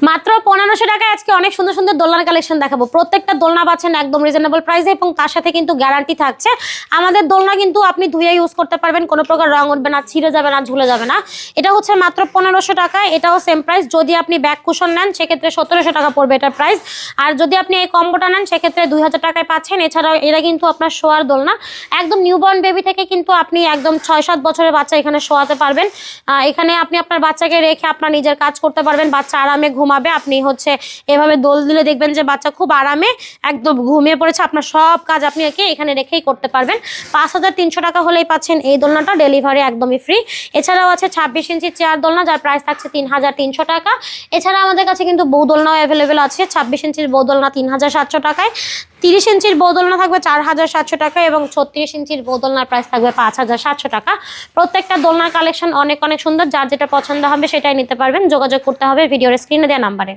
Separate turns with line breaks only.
মাত্র 1500 টাকায় আজকে অনেক সুন্দর সুন্দর দোলনার কালেকশন দেখাবো। প্রত্যেকটা দোলনা পাচ্ছেন একদম রিজনেবল প্রাইসে এবং তার সাথে কিন্তু গ্যারান্টি থাকছে। আমাদের দোলনা কিন্তু আপনি ধুয়ে ইউজ করতে পারবেন, কোনো প্রকার রং উঠবে না, ছিঁড়ে যাবে না, ঝুলে যাবে না। এটা হচ্ছে মাত্র 1500 টাকায়। এটাও সেম প্রাইস। যদি আপনি ব্যাক কুশন নেন সেক্ষেত্রে 1700 টাকা পড়বে এটার প্রাইস। আর যদি আপনি এই কম্বোটা নেন সেক্ষেত্রে 2000 টাকায় পাচ্ছেন। এছাড়াও এটা কিন্তু আপনার শোয়ার দোলনা, একদম নিউবর্ন বেবি থেকে কিন্তু আপনি একদম 6-7 বছরের বাচ্চা এখানে শোয়াতে পারবেন। এখানে আপনি আপনার বাচ্চাকে রেখে আপনার নিজের কাজ করতে পারবেন, বাচ্চা আরামে ঘুমাবে। আপনি হচ্ছে এভাবে দোল দিলে দেখবেন যে বাচ্চা খুব আরামে একদম ঘুমিয়ে পড়েছে, আপনার সব কাজ আপনি এখানে রেখেই করতে পারবেন। 5300 টাকা হলেই পাচ্ছেন এই দোলনাটা, ডেলিভারি একদমই ফ্রি। এছাড়াও আছে 26 ইঞ্চি চেয়ার দোলনা, যার প্রাইস থাকছে 3300 টাকা। এছাড়া আমাদের কাছে কিন্তু বউ দোলনাও অ্যাভেলেবেল আছে। 26 ইঞ্চির বউ দোলনা 3700 টাকায়, 30 ইঞ্চির বউ দোলনা থাকবে 4700 টাকা এবং 36 ইঞ্চির বউ দোলনার প্রাইস থাকবে 5700 টাকা। প্রত্যেকটা দোলনার কালেকশন অনেক অনেক সুন্দর। যার যেটা পছন্দ হবে সেটাই নিতে পারবেন। যোগাযোগ করতে হবে ভিডিওর স্ক্রিনে দেওয়া নাম্বারে।